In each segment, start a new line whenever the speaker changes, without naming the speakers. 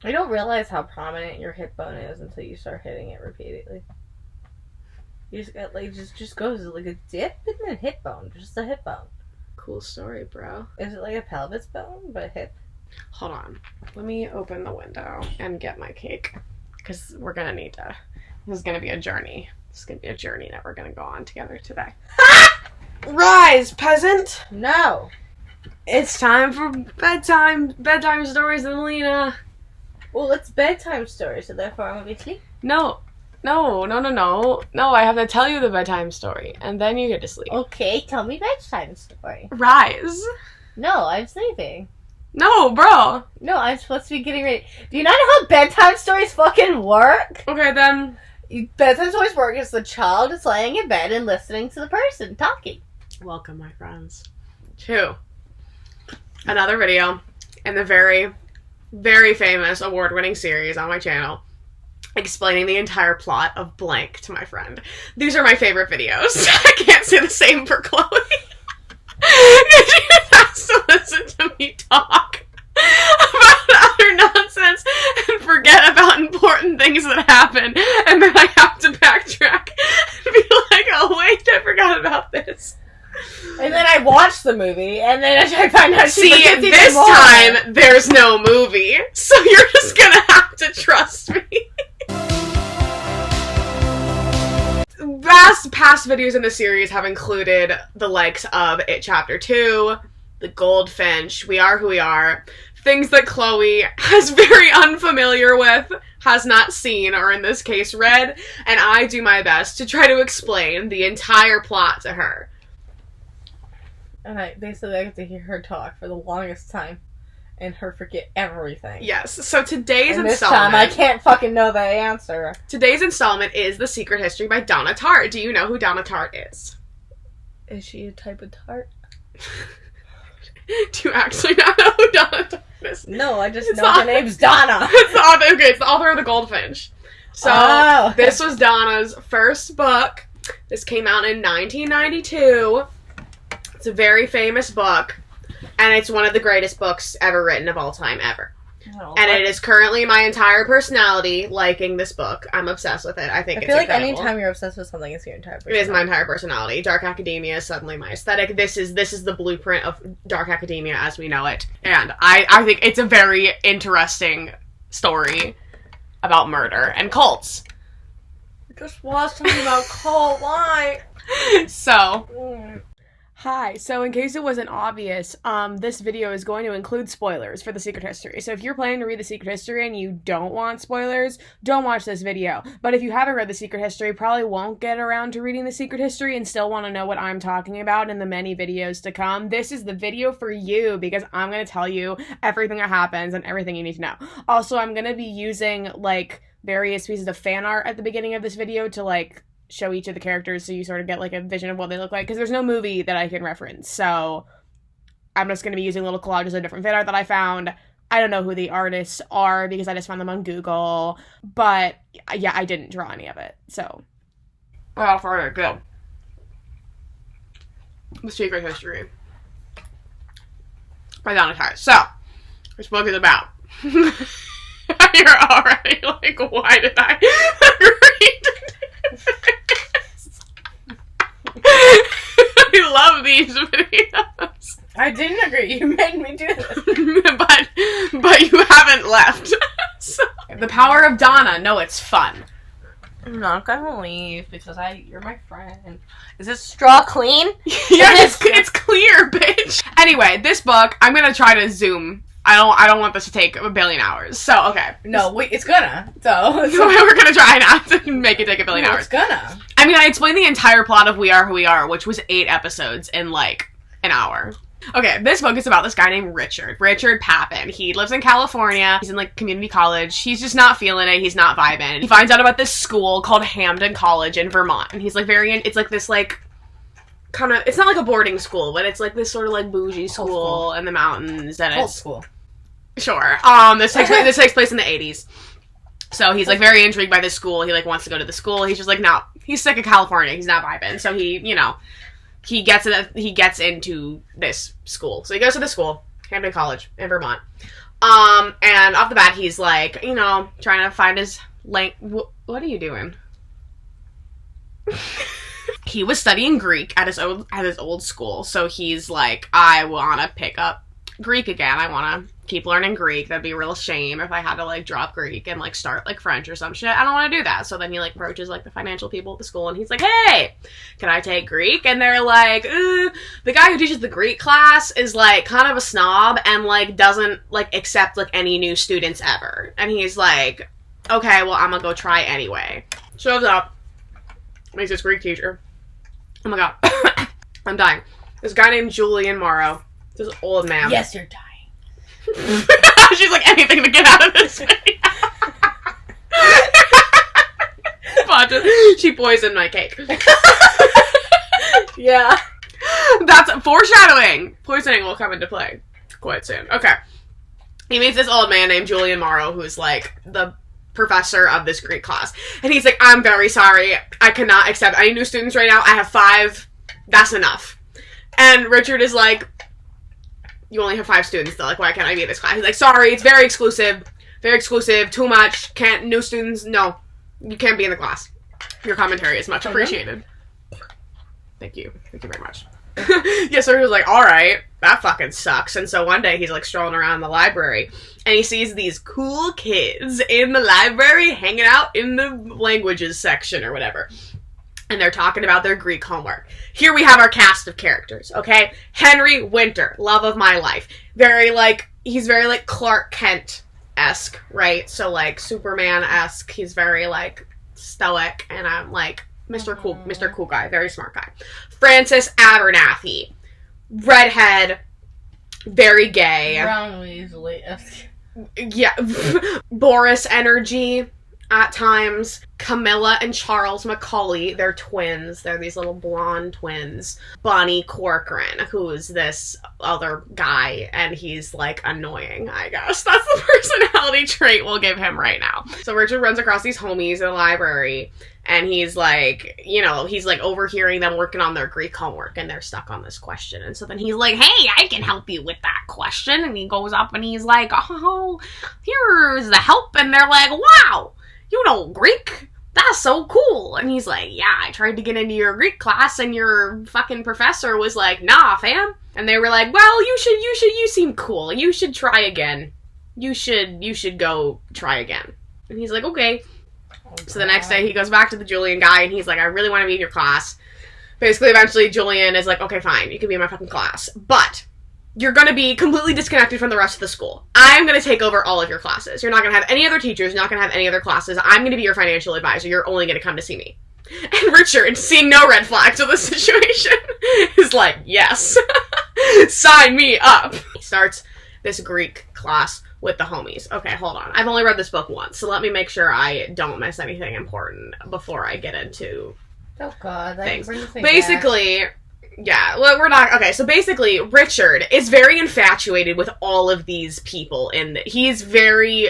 I don't realize how prominent your hip bone is until you start hitting it repeatedly. You just got just goes like a dip and then hip bone, just a hip bone.
Cool story, bro.
Is it like a pelvis bone but hip?
Hold on. Let me open the window and get my cake. Because we're going to need to... This is going to be a journey. This is going to be a journey that we're going to go on together today. Rise, peasant!
No!
It's time for bedtime stories, Alina.
Well, it's bedtime story, so therefore I'm going to be asleep.
No, I have to tell you the bedtime story, and then you get to sleep.
Okay, tell me bedtime story.
Rise.
No, I'm sleeping.
No, bro.
No, I'm supposed to be getting ready. Do you not know how bedtime stories fucking work?
Okay, then.
Bedtime stories work is the child is laying in bed and listening to the person talking.
Welcome, my friends, to another video in the very, very famous award-winning series on my channel, explaining the entire plot of blank to my friend. These are my favorite videos. I can't say the same for Chloe. She has to listen to me talk about utter nonsense and forget about important things that happen, and then I have to backtrack and be like, oh wait, I forgot about this.
And then I watch the movie, and then I find out she forgets even
this
more.
time there's no movie, so you're just gonna have to trust me. Past videos in the series have included the likes of It Chapter 2, The Goldfinch, We Are Who We Are, things that Chloe is very unfamiliar with, has not seen, or in this case read, and I do my best to try to explain the entire plot to her.
And I get to hear her talk for the longest time, and her forget everything.
Yes, so today's
and this
installment...
time I can't fucking know the answer.
Today's installment is The Secret History by Donna Tartt. Do you know who Donna Tartt is?
Is she a type of tart?
Do you actually not know who Donna Tartt is?
No, I just know her name's Donna.
It's the author, okay, it's the author of The Goldfinch. So, This was Donna's first book. This came out in 1992. It's a very famous book. And it's one of the greatest books ever written of all time, ever. And it is currently my entire personality liking this book. I'm obsessed with it. I think it's incredible. I feel like
anytime you're obsessed with something, it's your entire personality.
It is my entire personality. Dark academia is suddenly my aesthetic. This is the blueprint of dark academia as we know it. And I think it's a very interesting story about murder and cults.
Just watch something about cult. Why?
So... Hi, so in case it wasn't obvious, this video is going to include spoilers for The Secret History. So if you're planning to read The Secret History and you don't want spoilers, don't watch this video. But if you haven't read The Secret History, probably won't get around to reading The Secret History and still want to know what I'm talking about in the many videos to come, this is the video for you because I'm going to tell you everything that happens and everything you need to know. Also, I'm going to be using, like, various pieces of fan art at the beginning of this video to, like, show each of the characters so you sort of get like a vision of what they look like because there's no movie that I can reference, so I'm just going to be using little collages of different fan art that I found. I don't know who the artists are because I just found them on Google, but yeah, I didn't draw any of it, so without further ado, The Secret History by Donna Tartt. So this book is about you're already like, why did I agree to do this? I love these videos.
I didn't agree. You made me do this.
but you haven't left. So. The power of Donna. No, it's fun.
I'm not gonna leave because you're my friend. Is this straw clean?
Yes, it's clear, bitch. Anyway, this book, I'm gonna try to zoom. I don't want this to take a billion hours. So, okay.
No, wait, it's gonna. So
we're gonna try not to make it take a billion hours.
It's gonna.
I mean, I explained the entire plot of We Are Who We Are, which was 8 episodes in, like, an hour. Okay, this book is about this guy named Richard Papin. He lives in California. He's in, like, community college. He's just not feeling it. He's not vibing. He finds out about this school called Hampden College in Vermont. And he's, like, it's, like, this, like, kind of... It's not, like, a boarding school, but it's, like, this sort of, like, bougie school in the mountains. And
Old school.
Sure. This takes place in the 80s. So he's, like, very intrigued by this school. He, like, wants to go to the school. He's just like, no. He's sick of California. He's not vibing. So he, you know, he gets into this school. So he goes to the school, Hampden College in Vermont. And off the bat, he's like, you know, trying to find his what are you doing? He was studying Greek at his old school, so he's like, I want to pick up Greek again. I want to keep learning Greek. That'd be a real shame if I had to, like, drop Greek and, like, start, like, French or some shit. I don't want to do that. So then he, like, approaches, like, the financial people at the school, and he's like, hey, can I take Greek? And they're like, the guy who teaches the Greek class is, like, kind of a snob and, like, doesn't, like, accept, like, any new students ever. And he's like, okay, well, I'm gonna go try anyway. Shows up. He's this Greek teacher. Oh my god. I'm dying. This guy named Julian Morrow. This old man.
Yes, you're dying.
She's like, anything to get out of this video. She poisoned my cake.
Yeah.
That's foreshadowing. Poisoning will come into play quite soon. Okay. He meets this old man named Julian Morrow, who's like the professor of this Greek class. And he's like, I'm very sorry. I cannot accept any new students right now. I have 5. That's enough. And Richard is like, you only have 5 students, though. Like, why can't I be in this class? He's like, sorry, it's very exclusive. Very exclusive. Too much. Can't, new students, no. You can't be in the class. Your commentary is much appreciated. Thank you. Thank you very much. Yeah, so he was like, alright, that fucking sucks. And so one day he's like strolling around the library and he sees these cool kids in the library hanging out in the languages section or whatever. And they're talking about their Greek homework. Here we have our cast of characters, okay? Henry Winter, love of my life. He's very like Clark Kent-esque, right? So like Superman-esque. He's very like stoic and I'm like Mr. Cool guy, very smart guy. Francis Abernathy, redhead, very gay.
Ron Weasley.
Yeah. Boris energy at times. Camilla and Charles Macaulay, they're twins. They're these little blonde twins. Bonnie Corcoran, who's this other guy, and he's, like, annoying, I guess. That's the personality trait we'll give him right now. So Richard runs across these homies in the library, and he's, like, you know, he's, like, overhearing them working on their Greek homework, and they're stuck on this question. And so then he's like, hey, I can help you with that question. And he goes up, and he's like, oh, here's the help. And they're like, wow, you know Greek? That's so cool. And he's like, yeah, I tried to get into your Greek class and your fucking professor was like, nah, fam. And they were like, well, you seem cool. You should try again. You should go try again. And he's like, okay. So the next day he goes back to the Julian guy and he's like, I really want to be in your class. Basically, eventually Julian is like, okay, fine, you can be in my fucking class. But you're going to be completely disconnected from the rest of the school. I'm going to take over all of your classes. You're not going to have any other teachers. You're not going to have any other classes. I'm going to be your financial advisor. You're only going to come to see me. And Richard, seeing no red flags of the situation, is like, yes, sign me up. He starts this Greek class with the homies. Okay, hold on. I've only read this book once, so let me make sure I don't miss anything important before I get into things. Basically... Yeah, well, we're not... Okay, so basically, Richard is very infatuated with all of these people, and he's very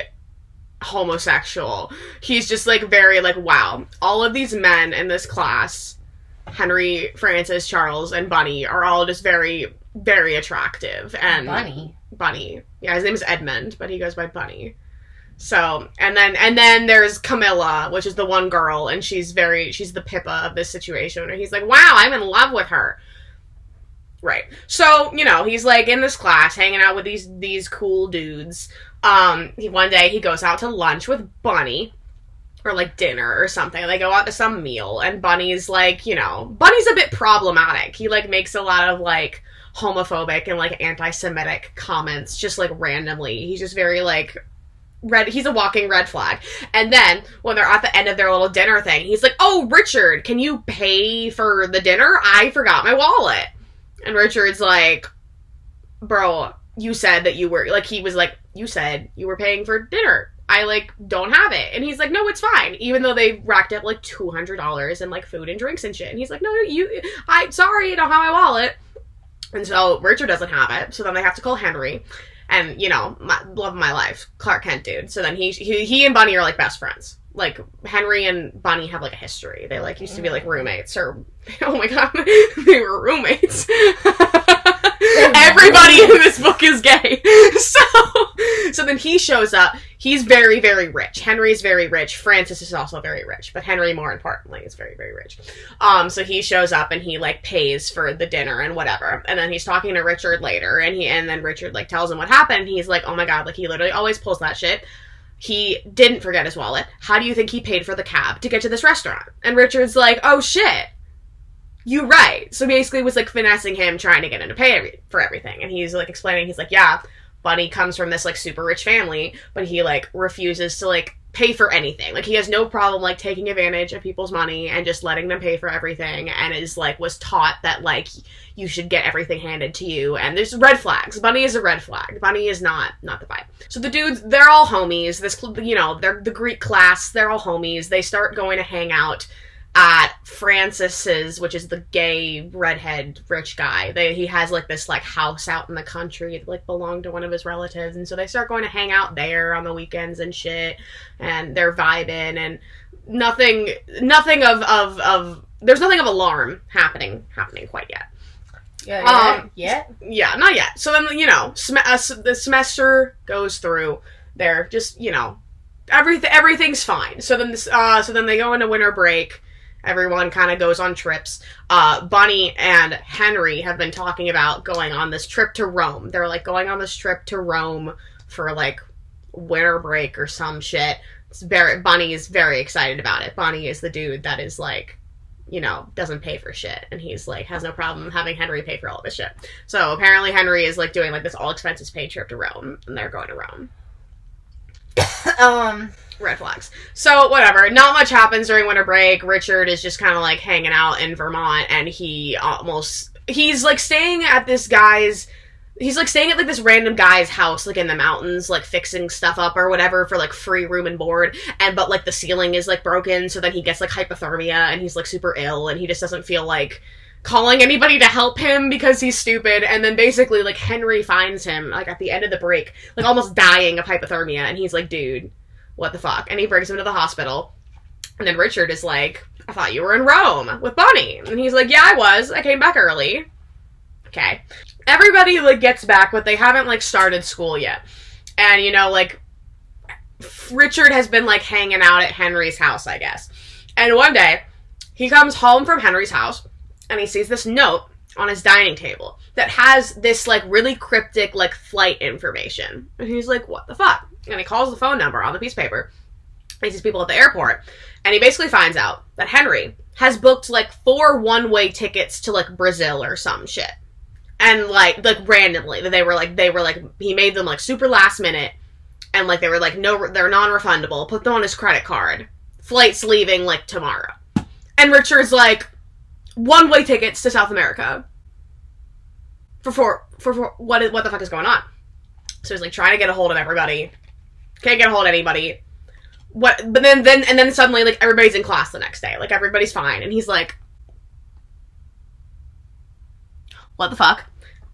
homosexual. He's just, like, very, like, wow. All of these men in this class, Henry, Francis, Charles, and Bunny, are all just very, very attractive. And Bunny. Yeah, his name is Edmund, but he goes by Bunny. So, and then there's Camilla, which is the one girl, and she's the Pippa of this situation, where he's like, wow, I'm in love with her. Right. So, you know, he's, like, in this class, hanging out with these cool dudes. One day he goes out to lunch with Bunny, or, like, dinner or something. They go out to some meal, and Bunny's, like, you know, Bunny's a bit problematic. He, like, makes a lot of, like, homophobic and, like, anti-Semitic comments, just, like, randomly. He's just very, like... he's a walking red flag. And then, when they're at the end of their little dinner thing, he's like, oh, Richard, can you pay for the dinner? I forgot my wallet. And Richard's like, bro, you said that you were, like, he was like, you said you were paying for dinner. I, like, don't have it. And he's like, no, it's fine. Even though they racked up, like, $200 in, like, food and drinks and shit. And he's like, no, sorry, I don't have my wallet. And so Richard doesn't have it. So then they have to call Henry. And, you know, love of my life, Clark Kent dude. So then he and Bunny are, like, best friends. Like, Henry and Bunny have, like, a history. They, like, used to be, like, roommates. Or, oh my god, they were roommates. Everybody in this book is gay. So then he shows up. He's very, very rich. Henry's very rich. Francis is also very rich, but Henry, more importantly, is very, very rich. So he shows up and he, like, pays for the dinner and whatever. And then he's talking to Richard later, and then Richard, like, tells him what happened. He's like, oh my god, like, he literally always pulls that shit. He didn't forget his wallet. How do you think he paid for the cab to get to this restaurant? And Richard's like, oh shit. You right. So basically it was, like, finessing him, trying to get him to pay for everything. And he's, like, explaining, he's like, yeah, Bunny comes from this, like, super rich family, but he, like, refuses to, like, pay for anything. Like, he has no problem, like, taking advantage of people's money and just letting them pay for everything, and is, like, was taught that, like, you should get everything handed to you, and there's red flags. Bunny is a red flag. Bunny is not the vibe. So the dudes, they're all homies. This, you know, they're the Greek class, they're all homies. They start going to hang out at Francis's, which is the gay redhead rich guy. He has, like, this, like, house out in the country that, like, belonged to one of his relatives, and so they start going to hang out there on the weekends and shit, and they're vibing, and nothing of there's nothing of alarm happening quite yet.
Yet?
Yeah, not yet. So then, you know, the semester goes through. They're just, you know, everything's fine. So then they go into winter break. Everyone kind of goes on trips. Bunny and Henry have been talking about going on this trip to Rome. They're, like, going on this trip to Rome for, like, winter break or some shit. Bunny is very excited about it. Bunny is the dude that is, like, you know, doesn't pay for shit. And he's, like, has no problem having Henry pay for all of his shit. So apparently Henry is, like, doing, like, this all expenses paid trip to Rome. And they're going to Rome. Red flags. So, whatever. Not much happens during winter break. Richard is just kind of, like, hanging out in Vermont, and he's, like, staying at this guy's, like, this random guy's house, like, in the mountains, like, fixing stuff up or whatever for, like, free room and board, but, like, the ceiling is, like, broken, so then he gets, like, hypothermia, and he's, like, super ill, and he just doesn't feel like calling anybody to help him because he's stupid. And then basically, like, Henry finds him, like, at the end of the break, like, almost dying of hypothermia, and he's like, dude, what the fuck? And he brings him to the hospital. And then Richard is like, I thought you were in Rome with Bunny. And he's like, yeah, I was. I came back early. Okay. Everybody, like, gets back, but they haven't, like, started school yet. And, you know, like, Richard has been, like, hanging out at Henry's house, I guess. And one day, he comes home from Henry's house, and he sees this note on his dining table that has this, like, really cryptic, like, flight information. And he's like, what the fuck? And he calls the phone number on the piece of paper. He sees people at the airport. And he basically finds out that Henry has booked, like, 4 one-way tickets to, like, Brazil or some shit. And, like, randomly. They were like, he made them, like, super last minute. And, like, they were like, no, they're non-refundable. Put them on his credit card. Flight's leaving, like, tomorrow. And Richard's like, one-way tickets to South America. For what the fuck is going on? So he's, like, trying to get a hold of everybody. Can't get a hold of anybody. But then suddenly, like, everybody's in class the next day. Like, everybody's fine. And he's like, what the fuck?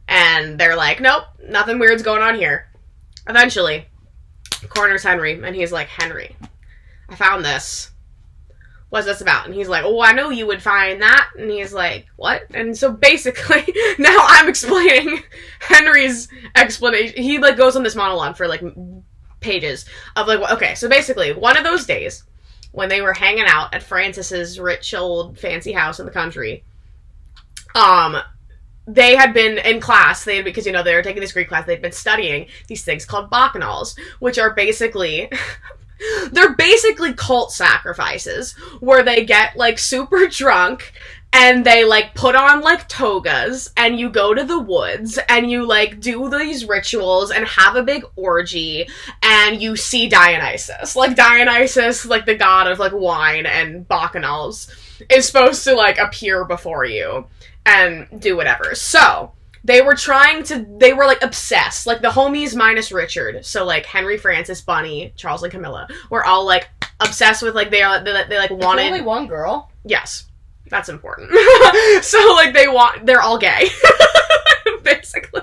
And they're like, nope, nothing weird's going on here. Eventually, corners Henry, and he's like, Henry, I found this. What's this about? And he's like, oh, I know you would find that. And he's like, what? And so basically, now I'm explaining Henry's explanation. He, like, goes on this monologue for, like, pages of, like, okay, so basically, one of those days, when they were hanging out at Francis's rich old fancy house in the country, they had been in class, because, you know, they were taking this Greek class, they'd been studying these things called bacchanals, which are basically, they're basically cult sacrifices, where they get, like, super drunk, and they, like, put on, like, togas, and you go to the woods, and you, like, do these rituals, and have a big orgy, and you see Dionysus. Like, Dionysus, like, the god of, like, wine and bacchanals, is supposed to, like, appear before you and do whatever. So, they were like, obsessed. Like, the homies minus Richard, so, like, Henry, Francis, Bunny, Charles, and Camilla, were all, like, obsessed with, like, they like, wanted...
There's only one girl?
Yes. That's important. So, like, they're all gay. Basically.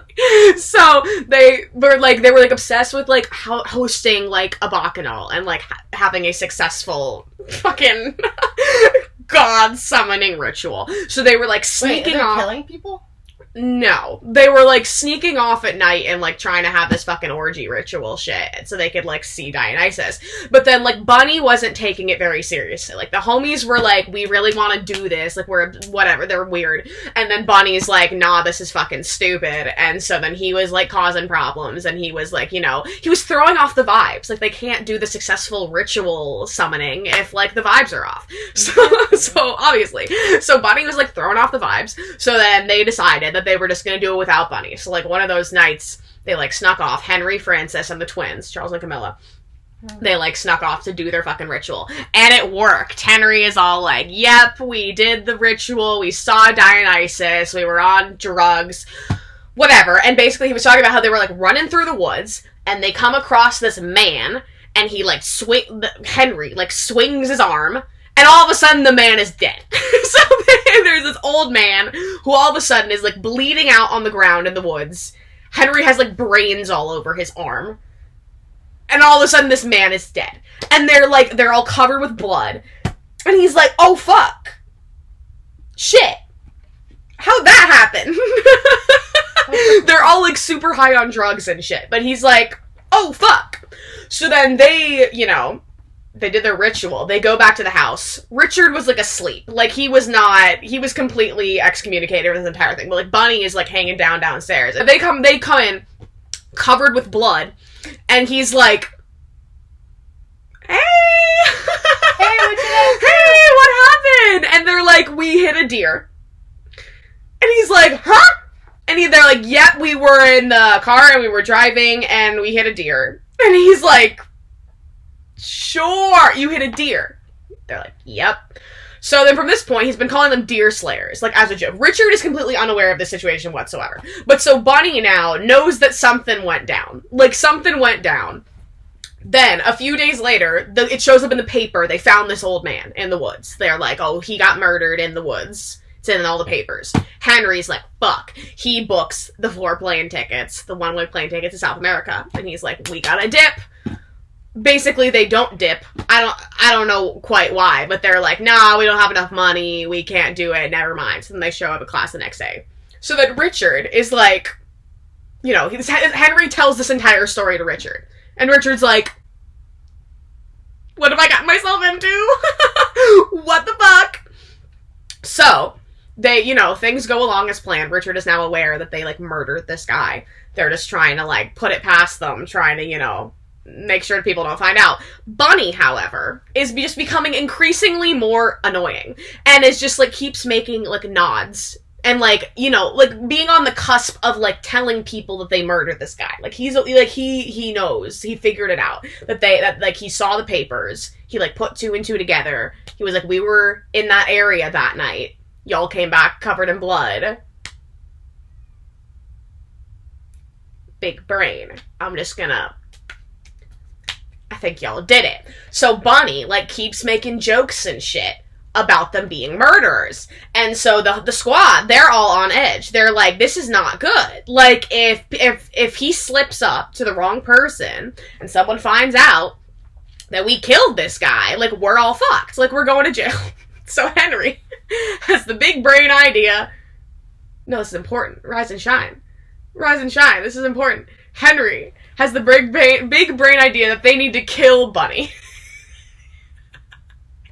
So, they were, like, obsessed with, like, hosting, like, a bacchanal, and, like, having a successful fucking god summoning ritual. So they were, like, sneaking off.
Killing people?
No. They were, like, sneaking off at night and, like, trying to have this fucking orgy ritual shit so they could, like, see Dionysus. But then, like, Bunny wasn't taking it very seriously. Like, the homies were like, we really want to do this. Like, we're, whatever, they're weird. And then Bunny's like, nah, this is fucking stupid. And so then he was, like, causing problems. And he was, like, you know, he was throwing off the vibes. Like, they can't do the successful ritual summoning if, like, the vibes are off. So obviously. So Bunny was, like, throwing off the vibes. So then they decided that they were just gonna do it without Bunny. So, like, one of those nights, they, like, snuck off. Henry, Francis, and the twins, Charles and Camilla. They, like, snuck off to do their fucking ritual. And it worked. Henry is all like, yep, we did the ritual, we saw Dionysus, we were on drugs, whatever. And basically he was talking about how they were, like, running through the woods, and they come across this man, and he, like, Henry, like, swings his arm, and all of a sudden the man is dead. So there's this old man who all of a sudden is, like, bleeding out on the ground in the woods. Henry has, like, brains all over his arm. And all of a sudden this man is dead. And they're all covered with blood. And he's like, oh fuck. Shit. How'd that happen? They're all, like, super high on drugs and shit. But he's like, oh fuck. So then they, you know, they did their ritual. They go back to the house. Richard was, like, asleep. Like, he was completely excommunicated with this entire thing. But, like, Bunny is, like, hanging downstairs. And they come in covered with blood. And he's like, hey!
Hey, what you guys do?
Hey, what happened? And they're like, we hit a deer. And he's like, huh? And they're like, yep, we were in the car and we were driving and we hit a deer. And he's like, sure, you hit a deer. They're like, yep. So then from this point, he's been calling them deer slayers, like, as a joke. Richard is completely unaware of this situation whatsoever. But so Bunny now knows that something went down. Like, something went down. Then, a few days later, it shows up in the paper, they found this old man in the woods. They're like, oh, he got murdered in the woods. It's in all the papers. Henry's like, fuck. He books the 4 plane tickets, the one-way plane tickets to South America. And he's like, we gotta dip. Basically, they don't dip. I don't know quite why, but they're like, nah, we don't have enough money, we can't do it, never mind. So then they show up at class the next day. So then Richard is like, you know, Henry tells this entire story to Richard. And Richard's like, what have I gotten myself into? What the fuck? So, they, you know, things go along as planned. Richard is now aware that they, like, murdered this guy. They're just trying to, like, put it past them, trying to, you know, make sure people don't find out. Bunny, however, is just becoming increasingly more annoying. And is just, like, keeps making, like, nods. And, like, you know, like, being on the cusp of, like, telling people that they murdered this guy. Like, he's, like, he knows. He figured it out. That, like, he saw the papers. He, like, put 2 and 2 together. He was like, we were in that area that night. Y'all came back covered in blood. Big brain. I'm just gonna... I think y'all did it. So Bunny, like, keeps making jokes and shit about them being murderers. And so the squad, they're all on edge. They're like, this is not good. Like, if he slips up to the wrong person and someone finds out that we killed this guy, like, we're all fucked. Like, we're going to jail. So Henry has the big brain idea. No, this is important. Rise and shine. Rise and shine. This is important. Henry has the big brain idea that they need to kill Bunny.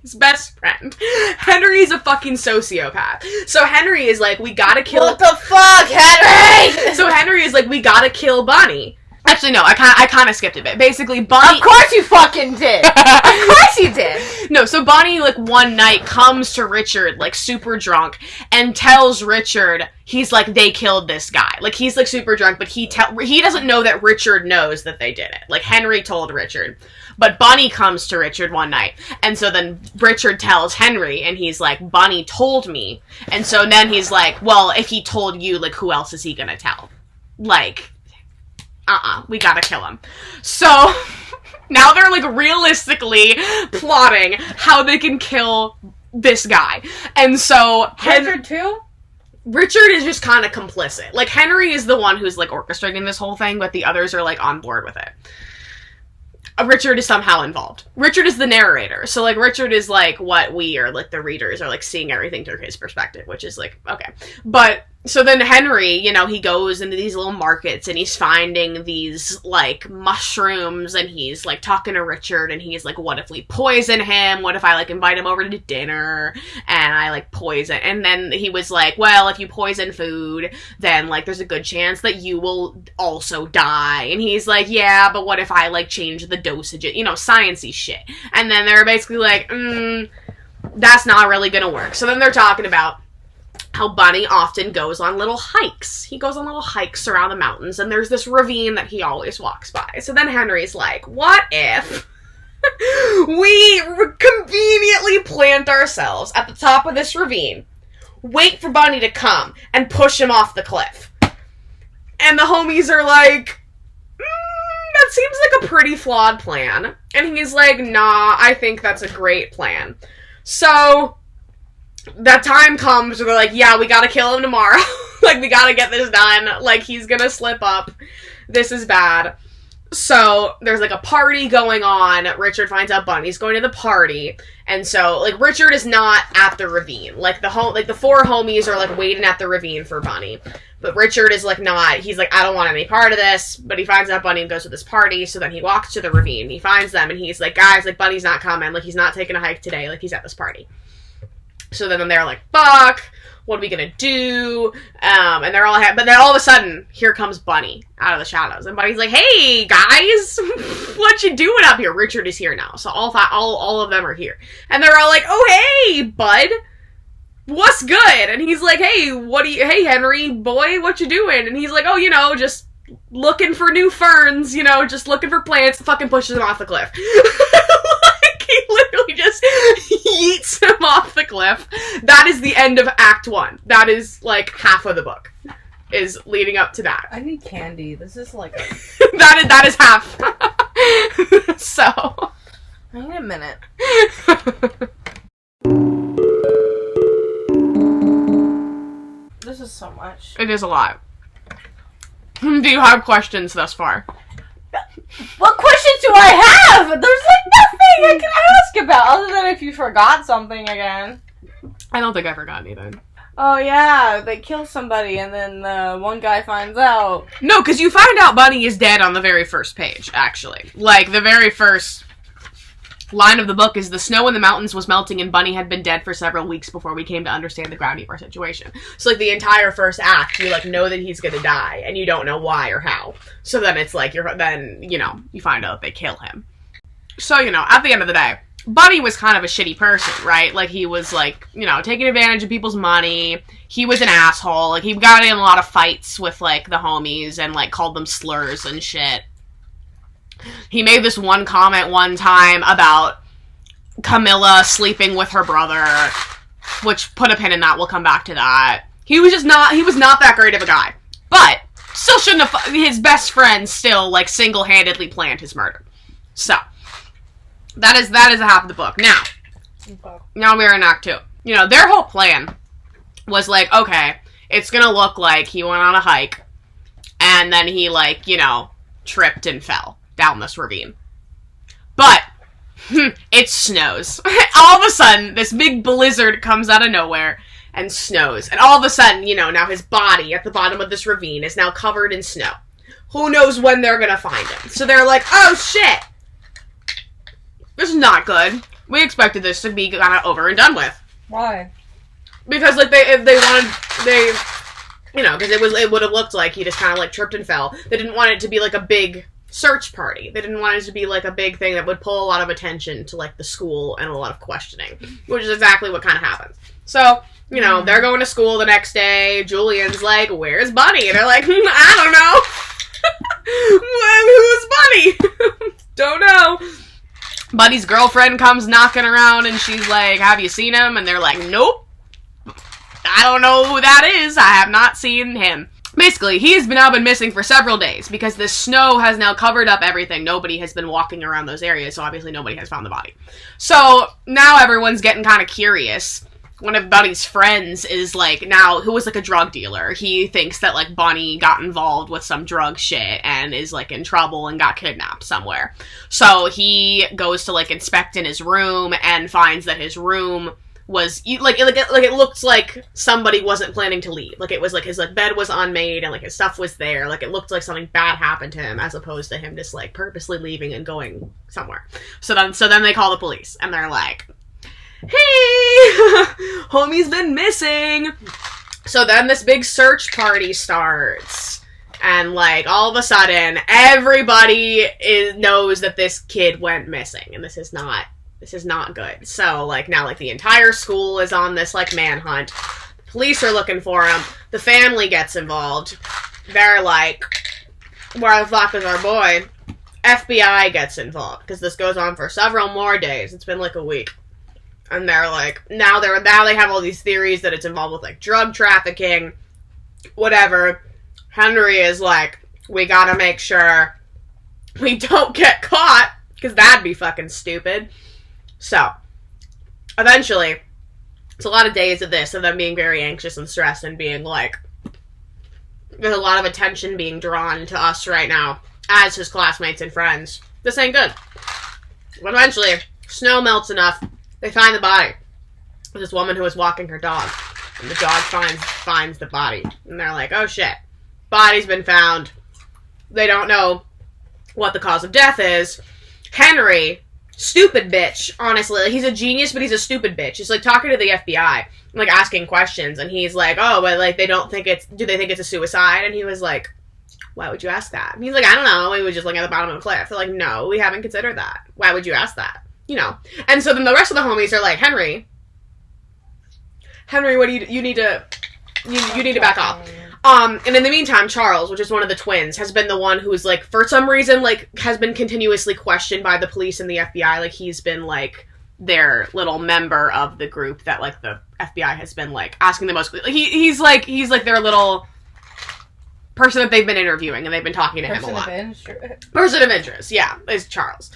His best friend. Henry's a fucking sociopath. So Henry is like, we gotta kill...
What the fuck, Henry?
So Henry is like, we gotta kill Bunny. Actually, no, I kind of skipped a bit. Basically, Bunny...
Of course you fucking did! Of course you did!
No, so Bunny, like, one night comes to Richard, like, super drunk, and tells Richard, he's like, they killed this guy. Like, he's, like, super drunk, but he doesn't know that Richard knows that they did it. Like, Henry told Richard. But Bunny comes to Richard one night, and so then Richard tells Henry, and he's like, Bunny told me. And so then he's like, well, if he told you, like, who else is he gonna tell? Like... we gotta kill him. So, now they're, like, realistically plotting how they can kill this guy. And so...
Richard too?
Richard is just kind of complicit. Like, Henry is the one who's, like, orchestrating this whole thing, but the others are, like, on board with it. Richard is somehow involved. Richard is the narrator. So, like, Richard is, like, what we are, like, the readers are, like, seeing everything through his perspective, which is, like, okay. But So then Henry, you know, he goes into these little markets and he's finding these, like, mushrooms and he's, like, talking to Richard and he's like, what if we poison him? What if I, like, invite him over to dinner and I, like, poison? And then he was like, well, if you poison food, then, like, there's a good chance that you will also die. And he's like, yeah, but what if I, like, change the dosage? You know, science-y shit. And then they're basically like, that's not really gonna work. So then they're talking about how Bunny often goes on little hikes. He goes on little hikes around the mountains, and there's this ravine that he always walks by. So then Henry's like, what if we conveniently plant ourselves at the top of this ravine, wait for Bunny to come, and push him off the cliff? And the homies are like, that seems like a pretty flawed plan. And he's like, nah, I think that's a great plan. So that time comes where they're like, yeah, we gotta kill him tomorrow. Like, we gotta get this done. Like, he's gonna slip up. This is bad. So there's, like, a party going on. Richard finds out Bunny's going to the party. And so, like, Richard is not at the ravine. Like, the four homies are, like, waiting at the ravine for Bunny. But Richard is, like, not. He's like, I don't want any part of this. But he finds out Bunny and goes to this party. So then he walks to the ravine. He finds them and he's like, guys, like, Bunny's not coming. Like, he's not taking a hike today. Like, he's at this party. So then they're like, fuck, what are we gonna do? And they're all but then all of a sudden, here comes Bunny out of the shadows. And Bunny's like, hey, guys, what you doing up here? Richard is here now. So all of them are here. And they're all like, oh, hey, bud, what's good? And he's like, hey, hey, Henry, boy, what you doing? And he's like, oh, you know, just looking for new ferns, you know, just looking for plants. Fucking pushes him off the cliff. He literally just yeets him off the cliff. That is the end of Act 1. That is, like, half of the book. Is leading up to that.
I need candy. This is like a...
that is half. So.
I need a minute. This is so much.
It is a lot. Do you have questions thus far?
What questions do I have? There's like nothing I can ask about other than if you forgot something again.
I don't think I forgot anything.
Oh yeah, they kill somebody and then one guy finds out.
No, because you find out Bunny is dead on the very first page, actually. Like, the very first line of the book is, the snow in the mountains was melting and Bunny had been dead for several weeks before we came to understand the gravity of our situation. So, like, the entire first act, you, like, know that he's gonna die, and you don't know why or how. So then it's like, you find out they kill him. So, you know, at the end of the day, Bunny was kind of a shitty person, right? Like, he was, like, you know, taking advantage of people's money. He was an asshole. Like, he got in a lot of fights with, like, the homies and, like, called them slurs and shit. He made this one comment one time about Camilla sleeping with her brother, which, put a pin in that, we'll come back to that. He was not that great of a guy. But, still shouldn't have, his best friend still, like, single-handedly planned his murder. So, that is a half of the book. Now, now we're in Act 2. You know, their whole plan was like, okay, it's gonna look like he went on a hike, and then he, like, you know, tripped and fell down this ravine. But it snows. All of a sudden, this big blizzard comes out of nowhere and snows. And all of a sudden, you know, now his body at the bottom of this ravine is now covered in snow. Who knows when they're gonna find him? So they're like, oh shit! This is not good. We expected this to be kind of over and done with.
Why?
Because, like, you know, because it would have looked like he just kind of, like, tripped and fell. They didn't want it to be, like, a big search party. They didn't want it to be, like, a big thing that would pull a lot of attention to, like, the school and a lot of questioning, which is exactly what kind of happens. So, you know, they're going to school the next day. Julian's like, where's Bunny? And they're like, I don't know. Who's Bunny? Don't know. Bunny's girlfriend comes knocking around and she's like, have you seen him? And they're like, nope. I don't know who that is. I have not seen him. Basically, he has now been missing for several days because the snow has now covered up everything. Nobody has been walking around those areas, so obviously nobody has found the body. So now everyone's getting kind of curious. One of Bunny's friends is, like, now, who was, like, a drug dealer. He thinks that, like, Bunny got involved with some drug shit and is, like, in trouble and got kidnapped somewhere. So he goes to, like, inspect in his room and finds that his room was it looked like somebody wasn't planning to leave. Like, it was like his like bed was unmade and like his stuff was there. Like, it looked like something bad happened to him, as opposed to him just like purposely leaving and going somewhere. So then they call the police and they're like, hey, homie's been missing. So then this big search party starts, and like all of a sudden everybody knows that this kid went missing, and this is not good. So, like, now, like, the entire school is on this, like, manhunt. The police are looking for him. The family gets involved. They're like, where the fuck is our boy? FBI gets involved, because this goes on for several more days. It's been, like, a week. And they're like, now they have all these theories that it's involved with, like, drug trafficking, whatever. Henry is like, we gotta make sure we don't get caught, because that'd be fucking stupid. So, eventually, it's a lot of days of this, of them being very anxious and stressed and being like, there's a lot of attention being drawn to us right now as his classmates and friends. This ain't good. But eventually, snow melts enough, they find the body of this woman who was walking her dog. And the dog finds the body. And they're like, oh shit, body's been found. They don't know what the cause of death is. Henry, stupid bitch, honestly. Like, he's a genius, but he's a stupid bitch. He's, like, talking to the FBI, like, asking questions, and he's like, oh, but, like, do they think it's a suicide? And he was like, why would you ask that? And he's like, I don't know, we was just looking at the bottom of a cliff. They're like, no, we haven't considered that. Why would you ask that? You know. And so then the rest of the homies are like, Henry, what do you need to back off. And in the meantime, Charles, which is one of the twins, has been the one who's, like, for some reason, like, has been continuously questioned by the police and the FBI. Like, he's been, like, their little member of the group that, like, the FBI has been, like, asking the most. He's like their little person that they've been interviewing, and they've been talking to him a lot. Person of interest, yeah, is Charles.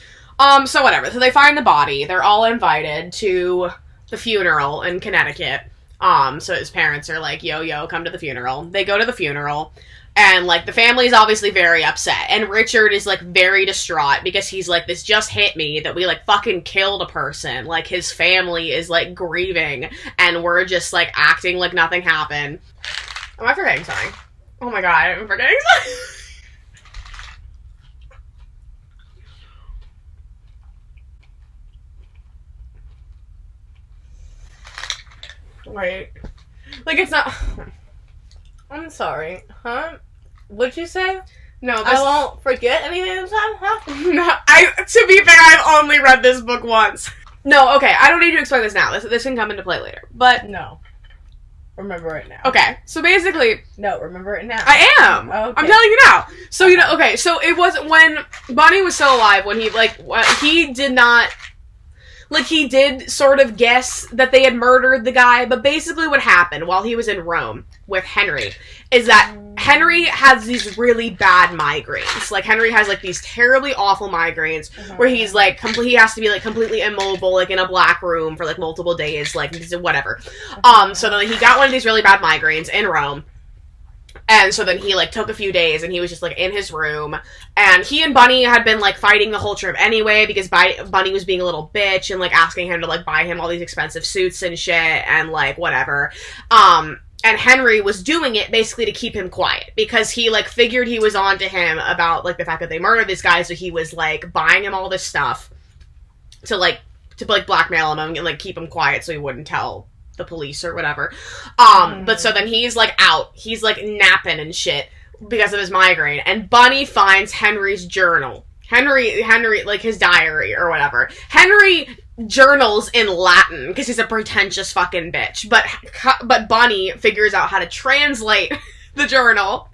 So whatever. So they find the body. They're all invited to the funeral in Connecticut. So his parents are like, yo, come to the funeral. They go to the funeral, and, like, the family's obviously very upset, and Richard is, like, very distraught, because he's like, this just hit me, that we, like, fucking killed a person. Like, his family is, like, grieving, and we're just, like, acting like nothing happened. Am I forgetting something? Oh my god, I'm forgetting something. Wait. Like, it's not...
I'm sorry. Huh? What'd you say?
No,
I won't forget anything this time, huh?
No, to be fair, I've only read this book once. No, okay, I don't need to explain this now. This can come into play later. But...
No. Remember it now.
Okay, so basically...
No, remember it now.
I am! Okay. I'm telling you now. So, you know, okay, so it was when Bonnie was still alive, when he, like, he did not... Like, he did sort of guess that they had murdered the guy, but basically what happened while he was in Rome with Henry is that Henry has these really bad migraines. Like, Henry has, like, these terribly awful migraines where he's, like, he has to be, like, completely immobile, like, in a black room for, like, multiple days, like, whatever. So then he got one of these really bad migraines in Rome. And so then he, like, took a few days, and he was just, like, in his room. And he and Bunny had been, like, fighting the whole trip anyway, because Bunny was being a little bitch and, like, asking him to, like, buy him all these expensive suits and shit, and, like, whatever. And Henry was doing it basically to keep him quiet, because he, like, figured he was on to him about, like, the fact that they murdered this guy, so he was, like, buying him all this stuff to blackmail him and, like, keep him quiet so he wouldn't tell the police or whatever. But so then he's, like, out. He's, like, napping and shit because of his migraine. And Bunny finds Henry's journal. Henry, like, his diary or whatever. Henry journals in Latin because he's a pretentious fucking bitch. But Bunny figures out how to translate the journal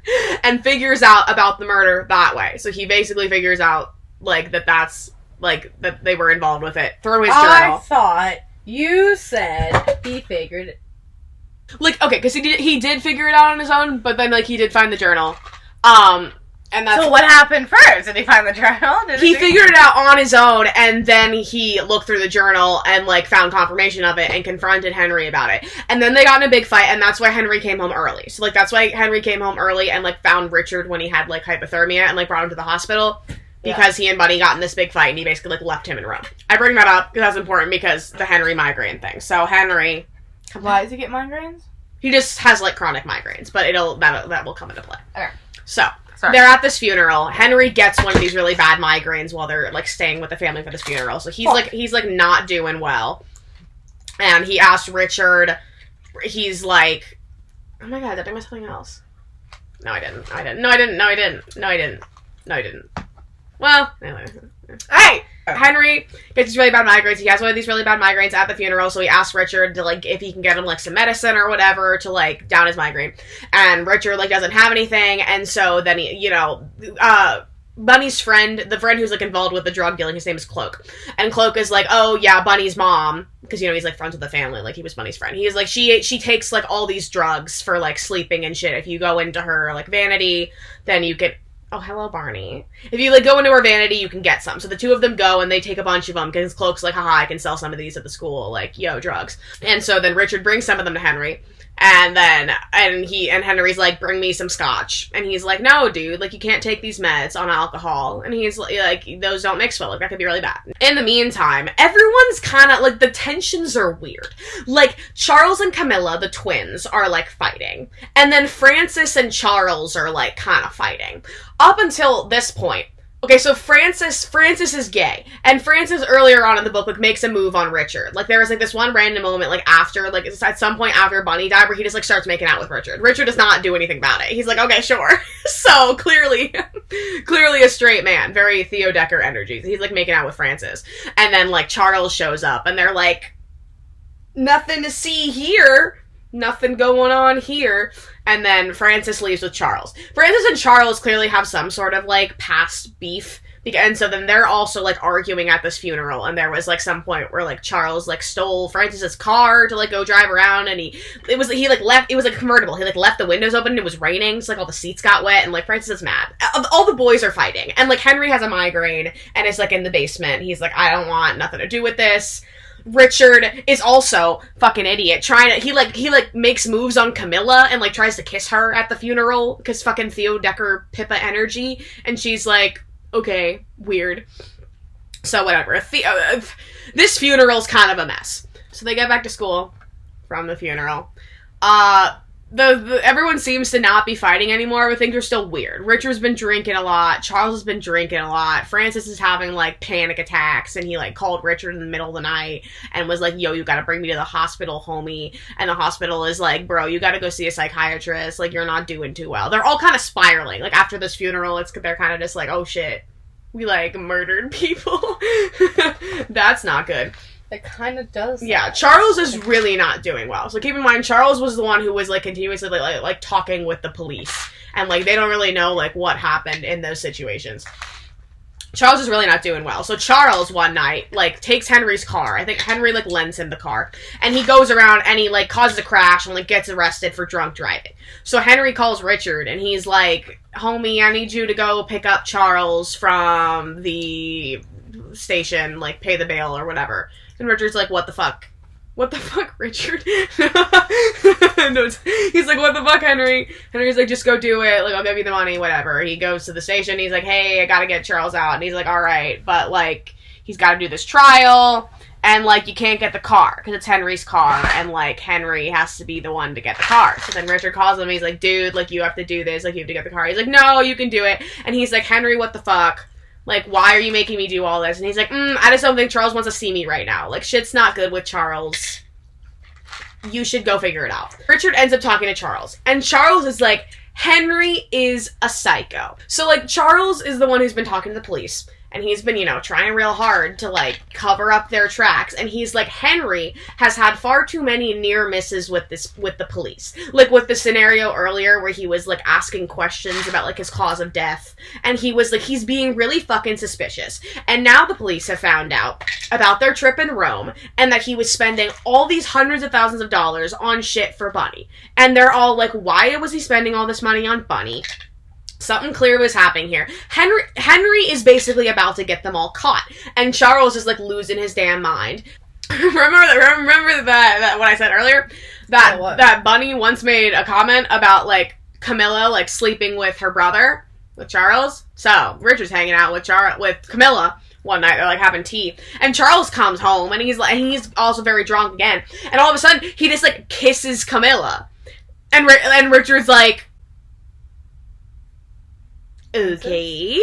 and figures out about the murder that way. So he basically figures out, like, that's, like, that they were involved with it through his journal.
I thought... You said he figured it.
Like, okay, because he did figure it out on his own, but then, like, he did find the journal. And that's...
So what happened first? Did he find the journal?
He figured it out on his own, and then he looked through the journal and, like, found confirmation of it and confronted Henry about it. And then they got in a big fight, and that's why Henry came home early. So, like, that's why Henry came home early and, like, found Richard when he had, like, hypothermia and, like, brought him to the hospital. because he and Bunny got in this big fight and he basically, like, left him in Rome. I bring that up because that's important because the Henry migraine thing. So Henry...
Why does he get migraines?
He just has, like, chronic migraines, but that will come into play.
Okay.
So, they're at this funeral. Henry gets one of these really bad migraines while they're, like, staying with the family for this funeral. So he's not doing well. And he asked Richard, he's like, oh my god, did I miss something else? No, I didn't. Well, anyway. Hey! Henry gets these really bad migraines. He has one of these really bad migraines at the funeral, so he asks Richard to, like, if he can get him, like, some medicine or whatever to, like, down his migraine. And Richard, like, doesn't have anything, and so then he, Bunny's friend, the friend who's, like, involved with the drug dealing, his name is Cloak. And Cloak is like, oh, yeah, Bunny's mom, because, he's, like, friends with the family, like, he was Bunny's friend. He's like, she takes, like, all these drugs for, like, sleeping and shit. If you go into her, like, vanity, then you get... Oh, hello, Barney. If you, like, go into her vanity, you can get some. So the two of them go, and they take a bunch of them, because Cloak's like, haha, I can sell some of these at the school, like, yo, drugs. And so then Richard brings some of them to Henry, and Henry's like, bring me some scotch. And he's like, no, dude, like, you can't take these meds on alcohol. And he's like, those don't mix well, like, that could be really bad. In the meantime, everyone's kind of, like, the tensions are weird. Like, Charles and Camilla, the twins, are, like, fighting. And then Francis and Charles are, like, kind of fighting. Up until this point, okay, so Francis is gay, and Francis earlier on in the book, like, makes a move on Richard. Like, there was, like, this one random moment, like, after, like, at some point after Bunny died, where he just, like, starts making out with Richard. Richard does not do anything about it. He's like, okay, sure. So, clearly a straight man. Very Theo Decker energy. He's, like, making out with Francis. And then, like, Charles shows up, and they're like, nothing to see here. Nothing going on here. And then Francis leaves with Charles. Francis and Charles clearly have some sort of, like, past beef. And so then they're also, like, arguing at this funeral. And there was, like, some point where, like, Charles, like, stole Francis's car to, like, go drive around. And it was, like, convertible. He, like, left the windows open and it was raining. So, like, all the seats got wet. And, like, Francis is mad. All the boys are fighting. And, like, Henry has a migraine and is, like, in the basement. He's like, I don't want nothing to do with this. Richard is also fucking idiot. He makes moves on Camilla and, like, tries to kiss her at the funeral because fucking Theo Decker Pippa energy. And she's like, okay, weird. So whatever. This funeral's kind of a mess. So they get back to school from the funeral. Everyone seems to not be fighting anymore, but things are still weird. Richard's been drinking a lot. Charles has been drinking a lot. Francis is having, like, panic attacks, and he, like, called Richard in the middle of the night and was like, yo, you gotta bring me to the hospital, homie. And the hospital is like, bro, you gotta go see a psychiatrist. Like, you're not doing too well. They're all kind of spiraling. Like, after this funeral, they're kind of just like, oh, shit. We, like, murdered people. That's not good.
It kind of does.
Yeah, Charles is really not doing well. So keep in mind, Charles was the one who was, like, continuously, like talking with the police. And, like, they don't really know, like, what happened in those situations. Charles is really not doing well. So Charles, one night, like, takes Henry's car. I think Henry, like, lends him the car. And he goes around and he, like, causes a crash and, like, gets arrested for drunk driving. So Henry calls Richard and he's like, homie, I need you to go pick up Charles from the station, like, pay the bail or whatever. And Richard's like, what the fuck? What the fuck, Richard? No, he's like, what the fuck, Henry? Henry's like, just go do it. Like, I'll give you the money, whatever. He goes to the station. He's like, hey, I gotta get Charles out. And he's like, all right. But, like, he's gotta do this trial. And, like, you can't get the car because it's Henry's car. And, like, Henry has to be the one to get the car. So then Richard calls him. He's like, dude, like, you have to do this. Like, you have to get the car. He's like, no, you can do it. And he's like, Henry, what the fuck? Like, why are you making me do all this? And he's like, I just don't think Charles wants to see me right now. Like, shit's not good with Charles. You should go figure it out. Richard ends up talking to Charles. And Charles is like, Henry is a psycho. So, like, Charles is the one who's been talking to the police. And he's been, trying real hard to, like, cover up their tracks. And he's like, Henry has had far too many near misses with the police. Like, with the scenario earlier where he was, like, asking questions about, like, his cause of death. And he was, like, he's being really fucking suspicious. And now the police have found out about their trip in Rome. And that he was spending all these hundreds of thousands of dollars on shit for Bunny. And they're all like, why was he spending all this money on Bunny? Something clear was happening here. Henry is basically about to get them all caught. And Charles is, like, losing his damn mind. remember that what I said earlier? That Bunny once made a comment about, like, Camilla, like, sleeping with her brother. with Charles. So Richard's hanging out with Camilla one night. They're like having tea, and Charles comes home, and he's also very drunk again. And all of a sudden, he just like kisses Camilla, and Richard's like, okay.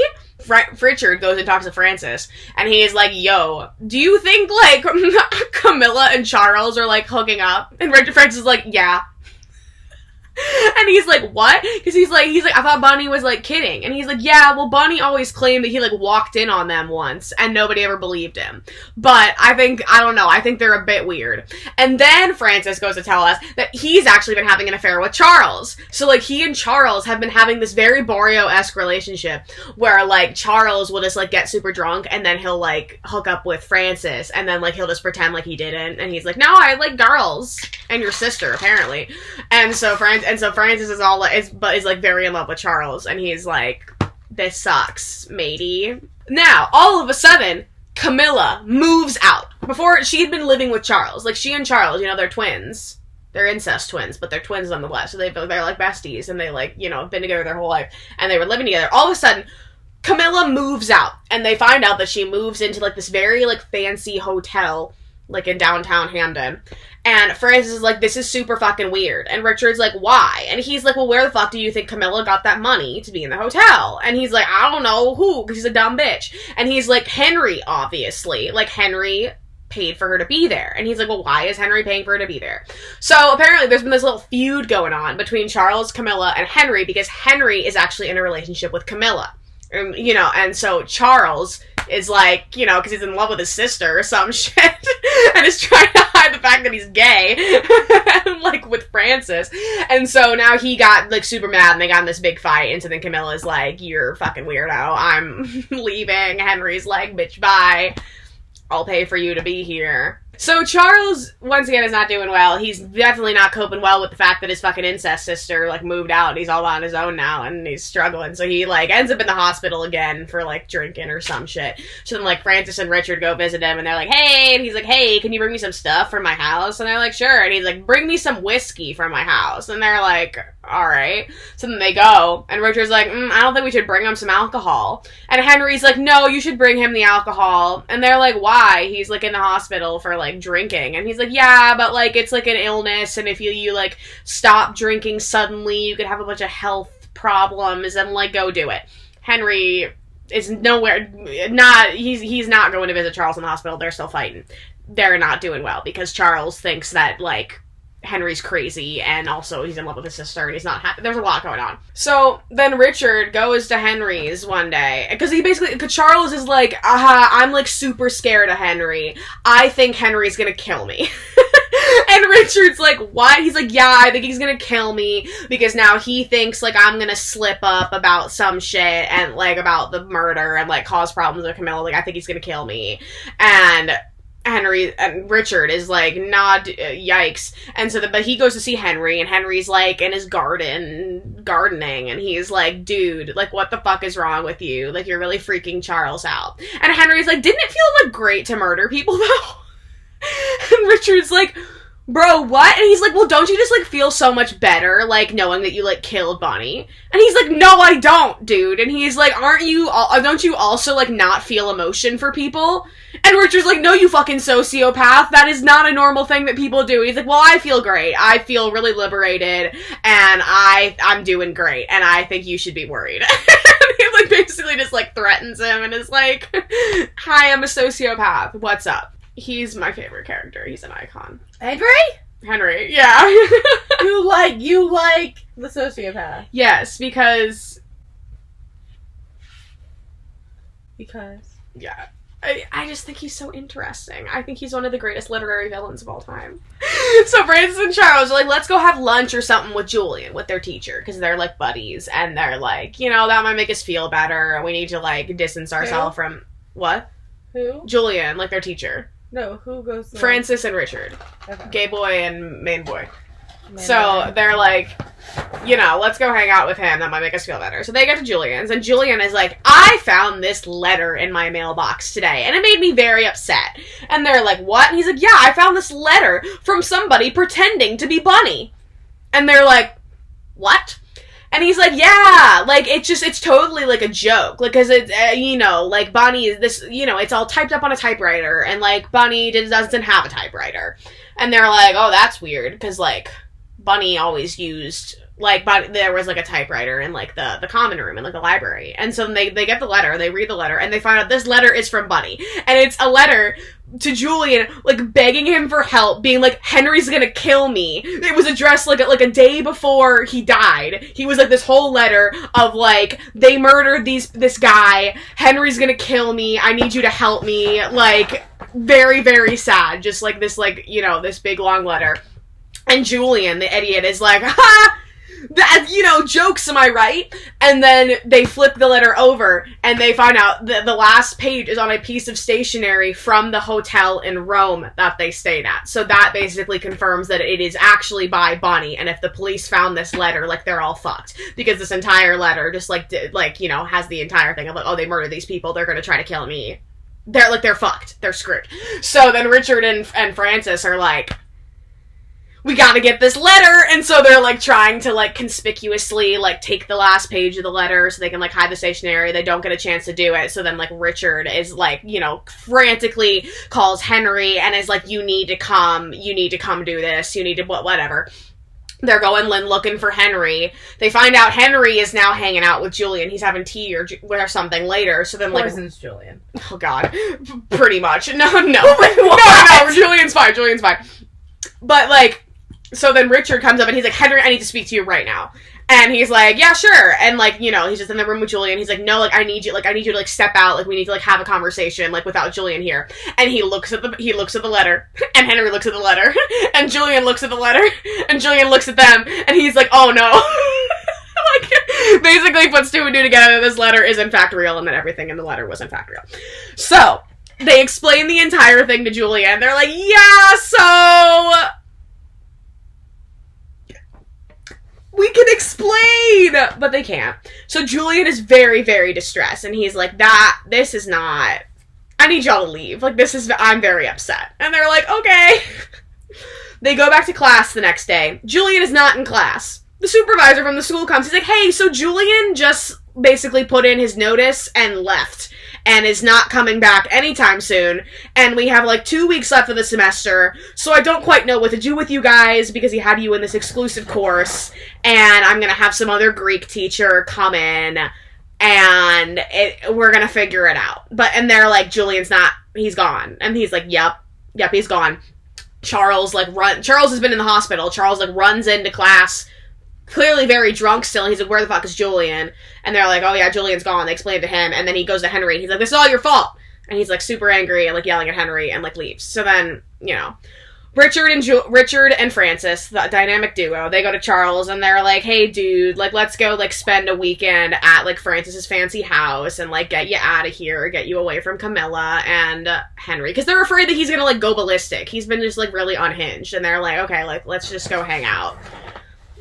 Richard goes and talks to Francis, and he's like, yo, do you think, like, Camilla and Charles are, like, hooking up? And Francis is like, yeah. And he's like, what? Because he's like, I thought Bunny was, like, kidding. And he's like, yeah, well, Bunny always claimed that he, like, walked in on them once, and nobody ever believed him. But I don't know, I think they're a bit weird. And then Francis goes to tell us that he's actually been having an affair with Charles. So, like, he and Charles have been having this very Borio-esque relationship, where, like, Charles will just, like, get super drunk, and then he'll, like, hook up with Francis, and then, like, he'll just pretend like he didn't, and he's like, no, I like girls, and your sister, apparently. And so Francis is all is like very in love with Charles, and he's like, this sucks, matey. Now, all of a sudden, Camilla moves out. Before, she had been living with Charles. Like, she and Charles, you know, they're twins. They're incest twins, but they're twins nonetheless. So they're like besties, and they, like, you know, been together their whole life, and they were living together. All of a sudden, Camilla moves out, and they find out that she moves into, like, this very, like, fancy hotel, like, in downtown Hampden. And Francis is like, this is super fucking weird. And Richard's like, why? And he's like, well, where the fuck do you think Camilla got that money to be in the hotel? And he's like, I don't know who, because he's a dumb bitch. And he's like, Henry, obviously. Like, Henry paid for her to be there. And he's like, well, why is Henry paying for her to be there? So apparently there's been this little feud going on between Charles, Camilla, and Henry, because Henry is actually in a relationship with Camilla. You know, and so Charles is like, you know, because he's in love with his sister or some shit, and is trying to hide the fact that he's gay, like, with Francis. And so now he got, like, super mad, and they got in this big fight, and so then Camilla's like, you're a fucking weirdo, I'm leaving. Henry's like, bitch, bye. I'll pay for you to be here. So Charles, once again, is not doing well. He's definitely not coping well with the fact that his fucking incest sister, like, moved out, and he's all on his own now, and he's struggling. So he, like, ends up in the hospital again for, like, drinking or some shit. So then, like, Francis and Richard go visit him, and they're like, hey, and he's like, hey, can you bring me some stuff from my house? And they're like, sure. And he's like, bring me some whiskey from my house. And they're like, alright. So then they go, and Richard's like, I don't think we should bring him some alcohol. And Henry's like, no, you should bring him the alcohol. And they're like, why? He's, like, in the hospital for, like, drinking. And he's like, yeah, but, like, it's, like, an illness, and if you like, stop drinking suddenly, you could have a bunch of health problems, and, like, go do it. Henry is nowhere, he's not going to visit Charles in the hospital. They're still fighting. They're not doing well, because Charles thinks that, like, Henry's crazy, and also he's in love with his sister, and he's not happy. There's a lot going on. So then Richard goes to Henry's one day, because Charles is like, I'm, like, super scared of Henry. I think Henry's gonna kill me. And Richard's like, what? He's like, yeah, I think he's gonna kill me, because now he thinks, like, I'm gonna slip up about some shit, and, like, about the murder, and, like, cause problems with Camilla. Like, I think he's gonna kill me. And Richard is like, nah, yikes. And so, but he goes to see Henry, and Henry's like in his gardening, and he's like, dude, like, what the fuck is wrong with you? Like, you're really freaking Charles out. And Henry's like, didn't it feel, like, great to murder people, though? And Richard's like, bro, what? And he's like, well, don't you just, like, feel so much better, like, knowing that you, like, killed Bunny? And he's like, no, I don't, dude. And he's like, don't you also, like, not feel emotion for people? And Richard's like, no, you fucking sociopath. That is not a normal thing that people do. He's like, well, I feel great. I feel really liberated, and I'm doing great, and I think you should be worried. And he, like, basically just, like, threatens him and is like, hi, I'm a sociopath. What's up? He's my favorite character. He's an icon. Henry, yeah.
You like the sociopath.
Yes, because... Yeah. I just think he's so interesting. I think he's one of the greatest literary villains of all time. So Francis and Charles are like, let's go have lunch or something with Julian, with their teacher, because they're, like, buddies, and they're like, you know, that might make us feel better, and we need to, like, distance ourselves from... What?
Who?
Julian, like, their teacher.
No, who goes to...
Francis and Richard.
Okay.
Gay boy and main boy. So they're like, you know, let's go hang out with him. That might make us feel better. So they get to Julian's, and Julian is like, I found this letter in my mailbox today, and it made me very upset. And they're like, what? And he's like, yeah, I found this letter from somebody pretending to be Bunny. And they're like, what? And he's like, yeah, like, it's totally, like, a joke. Like, cause it's, like, Bonnie is this, it's all typed up on a typewriter, and, like, Bonnie doesn't have a typewriter. And they're like, oh, that's weird, cause, like, Bunny always used, like, there was, like, a typewriter in, like, the common room in, like, the library. And so they get the letter, they read the letter, and they find out this letter is from Bunny. And it's a letter to Julian, like, begging him for help, being like, Henry's gonna kill me. It was addressed, like a day before he died. He was, like, this whole letter of, like, they murdered this guy, Henry's gonna kill me, I need you to help me, like, very, very sad, just, like, this, like, this big, long letter. And Julian, the idiot, is like, ha! That, jokes, am I right? And then they flip the letter over, and they find out that the last page is on a piece of stationery from the hotel in Rome that they stayed at. So that basically confirms that it is actually by Bunny, and if the police found this letter, like, they're all fucked. Because this entire letter just, has the entire thing of, like, oh, they murdered these people, they're gonna try to kill me. They're fucked. They're screwed. So then Richard and Francis are like, we gotta get this letter, and so they're, like, trying to, like, conspicuously, like, take the last page of the letter so they can, like, hide the stationery. They don't get a chance to do it, so then, like, Richard is, like, frantically calls Henry and is like, you need to come do this, you need to, whatever. They're going looking for Henry. They find out Henry is now hanging out with Julian. He's having tea or something later. So then, like,
poisons Julian.
Oh God, pretty much. No, Julian's fine. But, like, so then Richard comes up and he's like, Henry, I need to speak to you right now. And he's like, yeah, sure. And, like, he's just in the room with Julian. He's like, no, like, I need you to, like, step out. Like, we need to, like, have a conversation, like, without Julian here. And he looks at the letter. And Henry looks at the letter. And Julian looks at the letter. And Julian looks at them. And he's like, oh, no. Like, basically puts two and two together. This letter is, in fact, real. And that everything in the letter was, in fact, real. So, they explain the entire thing to Julian. They're like, yeah, so we can explain! But they can't. So Julian is very, very distressed, and he's like, this is not, I need y'all to leave. Like, I'm very upset. And they're like, okay. They go back to class the next day. Julian is not in class. The supervisor from the school comes. He's like, hey, so Julian just basically put in his notice and left, and is not coming back anytime soon, and we have, like, 2 weeks left of the semester, so I don't quite know what to do with you guys, because he had you in this exclusive course, and I'm gonna have some other Greek teacher come in, and we're gonna figure it out. And they're like, he's gone. And he's like, yep, he's gone. Charles has been in the hospital. Charles, like, runs into class, clearly very drunk still. He's like, where the fuck is Julian? And they're like, oh yeah, Julian's gone. They explain it to him, and then he goes to Henry, and he's like, this is all your fault. And he's, like, super angry and, like, yelling at Henry and, like, leaves. So then, Richard and Francis, the dynamic duo, they go to Charles, and they're like, hey, dude, like, let's go, like, spend a weekend at, like, Francis's fancy house and, like, get you out of here, get you away from Camilla and Henry. Because they're afraid that he's gonna, like, go ballistic. He's been just, like, really unhinged. And they're like, okay, like, let's just go hang out.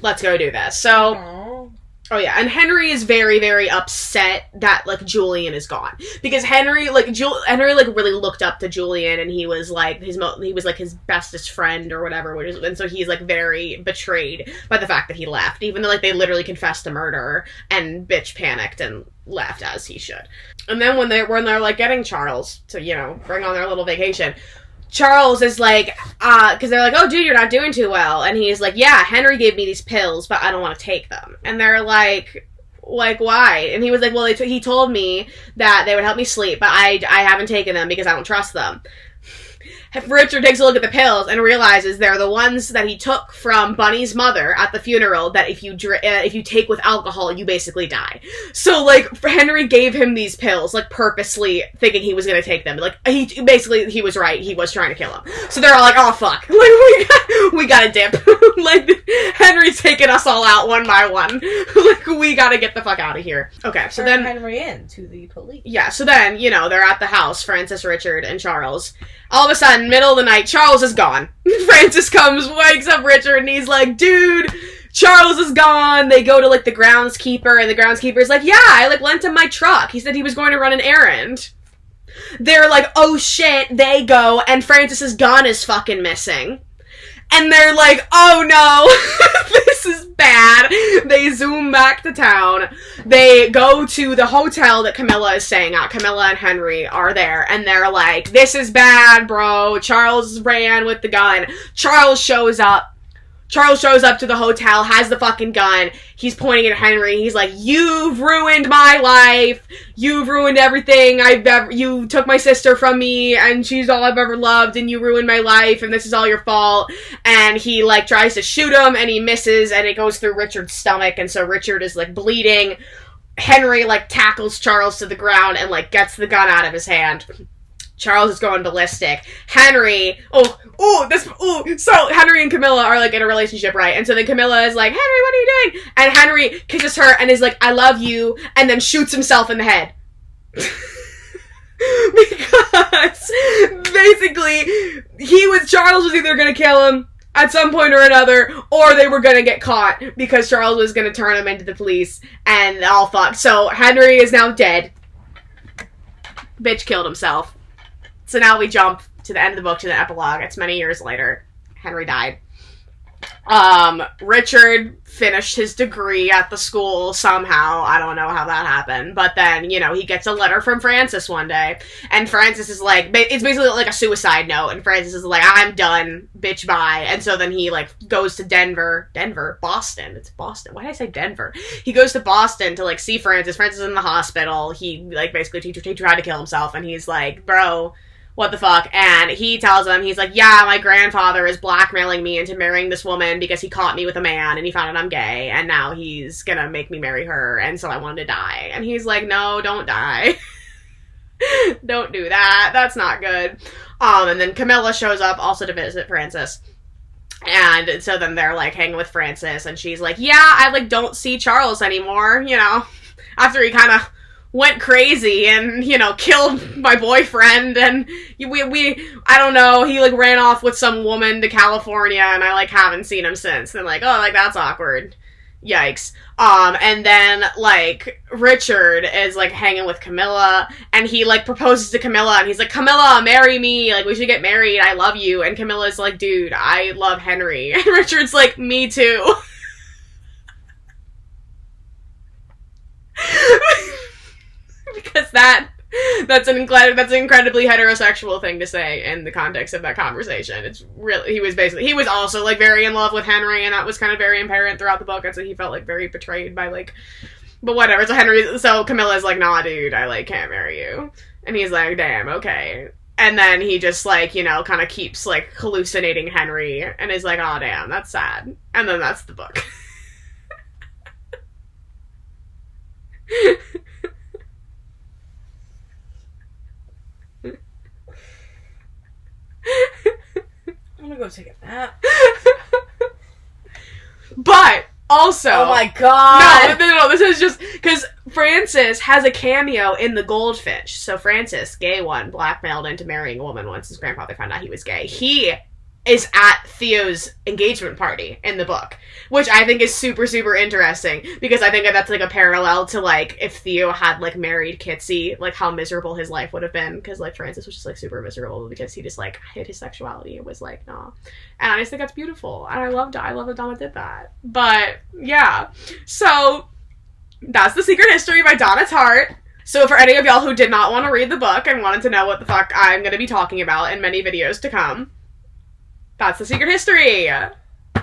Let's go do this. So, oh yeah, and Henry is very, very upset that, like, Julian is gone. Because Henry really looked up to Julian, and he was, like, his bestest friend or whatever, and so he's, like, very betrayed by the fact that he left, even though, like, they literally confessed to murder, and bitch panicked and left, as he should. And then when they're like, getting Charles to, bring on their little vacation, Charles is like, because they're like, oh, dude, you're not doing too well. And he's like, yeah, Henry gave me these pills, but I don't want to take them. And they're like, why? And he was like, well, he told me that they would help me sleep, but I haven't taken them because I don't trust them. Richard takes a look at the pills and realizes they're the ones that he took from Bunny's mother at the funeral, that if you take with alcohol, you basically die. So, like, Henry gave him these pills, like, purposely thinking he was gonna take them. Like, he was right. He was trying to kill him. So they're all like, oh, fuck. Like, we gotta dip. Like, Henry's taking us all out one by one. Like, we gotta get the fuck out of here. Okay, so then
Henry in to the police.
Yeah, so then, they're at the house, Francis, Richard, and Charles. All of a sudden, middle of the night, Charles is gone. Francis comes, wakes up Richard, and he's like, dude, Charles is gone. They go to, like, the groundskeeper, and the groundskeeper's like, yeah, I, like, lent him my truck. He said he was going to run an errand. They're like, oh shit, they go, and Francis's gun is fucking missing. And they're like, oh no, This is bad. They zoom back to town. They go to the hotel that Camilla is staying at. Camilla and Henry are there, and they're like, this is bad, bro. Charles ran with the gun. Charles shows up to the hotel, has the fucking gun. He's pointing at Henry. He's like, you've ruined my life. You've ruined everything you took my sister from me, and she's all I've ever loved, and you ruined my life, and this is all your fault. And he, like, tries to shoot him, and he misses, and it goes through Richard's stomach, and so Richard is, like, bleeding. Henry, like, tackles Charles to the ground and, like, gets the gun out of his hand. Charles is going ballistic. Henry, so Henry and Camilla are, like, in a relationship, right? And so then Camilla is like, Henry, what are you doing? And Henry kisses her and is like, I love you, and then shoots himself in the head. Because, basically, Charles was either gonna kill him at some point or another, or they were gonna get caught, because Charles was gonna turn him into the police, and all fucked. So, Henry is now dead. Bitch killed himself. So now we jump to the end of the book, to the epilogue. It's many years later. Henry died. Richard finished his degree at the school somehow. I don't know how that happened. But then, he gets a letter from Frances one day. And Frances is like, it's basically like a suicide note. And Frances is like, I'm done. Bitch, bye. And so then he, like, goes to Boston. It's Boston. Why did I say Denver? He goes to Boston to, like, see Frances. Frances is in the hospital. He, like, basically he tried to kill himself. And he's like, bro, what the fuck? And he tells him, he's like, yeah, my grandfather is blackmailing me into marrying this woman because he caught me with a man and he found out I'm gay, and now he's gonna make me marry her, and so I wanted to die. And he's like, no, don't die. Don't do that. That's not good. And then Camilla shows up also to visit Frances. And so then they're, like, hanging with Frances, and she's like, yeah, I, like, don't see Charles anymore, after he kind of went crazy and, killed my boyfriend, and I don't know, he, like, ran off with some woman to California, and I, like, haven't seen him since. And, like, oh, like, that's awkward. Yikes. And then, like, Richard is, like, hanging with Camilla, and he, like, proposes to Camilla, and he's like, Camilla, marry me, like, we should get married, I love you. And Camilla's like, dude, I love Henry. And Richard's like, me too. Because that's an incredibly heterosexual thing to say in the context of that conversation. It's really, he was also, like, very in love with Henry, and that was kind of very apparent throughout the book, and so he felt, like, very betrayed by, like, but whatever. So Camilla's like, nah, dude, I, like, can't marry you. And he's like, damn, okay. And then he just, like, kind of keeps, like, hallucinating Henry, and is like, oh, damn, that's sad. And then that's the book.
I'm gonna go take a nap.
But also,
oh my god,
no, this is just because Frances has a cameo in The Goldfinch. So Francis, gay one, blackmailed into marrying a woman once his grandfather found out he was gay. He is at Theo's engagement party in the book, which I think is super, super interesting, because I think that's, like, a parallel to, like, if Theo had, like, married Kitsy, like, how miserable his life would have been, because, like, Francis was just, like, super miserable because he just, like, hid his sexuality and was like, nah. And I just think that's beautiful, and I love that Donna did that. But, yeah. So, that's The Secret History by Donna Tartt. So for any of y'all who did not want to read the book and wanted to know what the fuck I'm going to be talking about in many videos to come, that's The Secret History.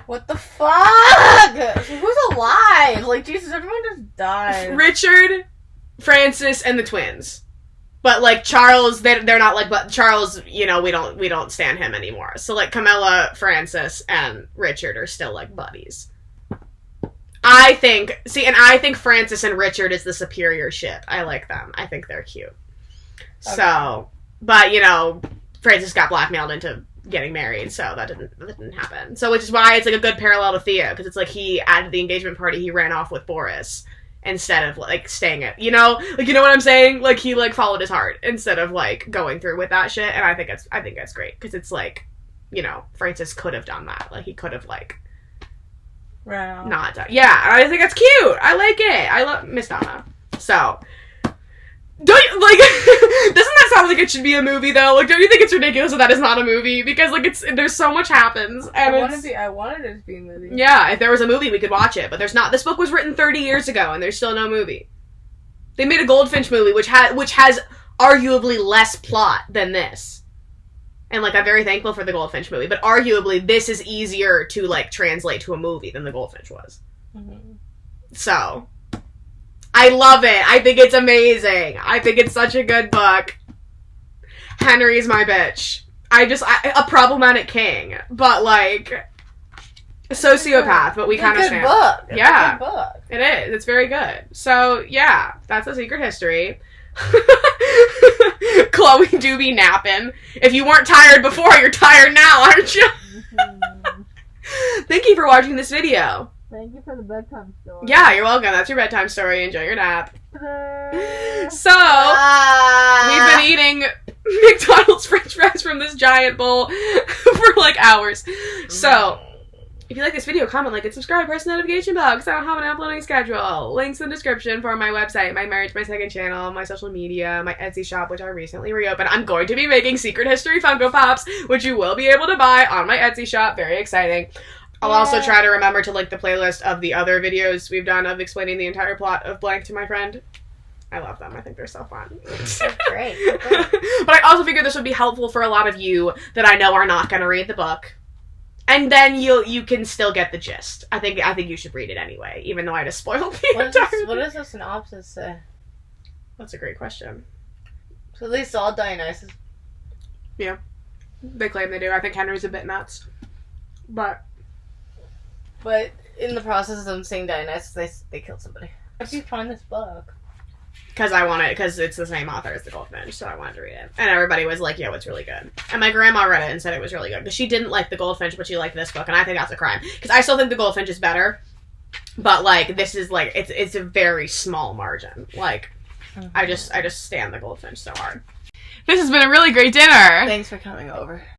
What the fuck? Who's alive? Like, Jesus, everyone just died.
Richard, Frances, and the twins. But, like, Charles, they're not, like, but Charles, we don't stand him anymore. So, like, Camilla, Frances, and Richard are still, like, buddies. I think Frances and Richard is the superior ship. I like them. I think they're cute. Okay. So, but, Frances got blackmailed into getting married, so that didn't happen. So, which is why it's, like, a good parallel to Theo, because it's like he, at the engagement party, he ran off with Boris instead of, like, staying at, like, you know what I'm saying? Like, he, like, followed his heart instead of, like, going through with that shit, and I think that's great, because it's like, Francis could have done that. Like, he could have, like,
right.
Not done. Yeah, I think that's cute. I like it. I love Miss Donna. So, Don't you, like, doesn't that sound like it should be a movie, though? Like, don't you think it's ridiculous that is not a movie? Because, like, there's so much happens, and
I wanted it to be a movie.
Yeah, if there was a movie, we could watch it, but there's not. This book was written 30 years ago, and there's still no movie. They made a Goldfinch movie, which has arguably less plot than this. And, like, I'm very thankful for the Goldfinch movie, but arguably, this is easier to, like, translate to a movie than the Goldfinch was.
Mm-hmm.
So, I love it. I think it's amazing. I think it's such a good book. Henry's my bitch. A problematic king, but, like, a sociopath, but we kind of stand.
Book.
Yeah.
It's a good book.
It is. It's very good. So, yeah, that's A Secret History. Chloe do be napping. If you weren't tired before, you're tired now, aren't you? Thank you for watching this video.
Thank you for the bedtime story.
Yeah, you're welcome. That's your bedtime story. Enjoy your nap. So, we've been eating McDonald's french fries from this giant bowl for like hours. So, if you like this video, comment, like, and subscribe, press the notification bell, because I don't have an uploading schedule. Links in the description for my website, my marriage, my second channel, my social media, my Etsy shop, which I recently reopened. I'm going to be making Secret History Funko Pops, which you will be able to buy on my Etsy shop. Very exciting. I'll also try to remember to link the playlist of the other videos we've done of explaining the entire plot of Blank to my friend. I love them. I think they're so fun.
That's great.
But I also figured this would be helpful for a lot of you that I know are not going to read the book. And then you can still get the gist. I think you should read it anyway, even though I just spoiled the entire.
What does the synopsis say?
That's a great question.
So at least all Dionysus.
Yeah, they claim they do. I think Henry's a bit nuts, but
in the process of them saying Dionysus, they killed somebody. How did you find this book?
Because it's the same author as The Goldfinch, so I wanted to read it. And everybody was like, yo, it's really good. And my grandma read it and said it was really good. Because she didn't like The Goldfinch, but she liked this book, and I think that's a crime. Because I still think The Goldfinch is better, but, like, this is, like, it's a very small margin. Like, I just stand The Goldfinch so hard. This has been a really great dinner.
Thanks for coming over.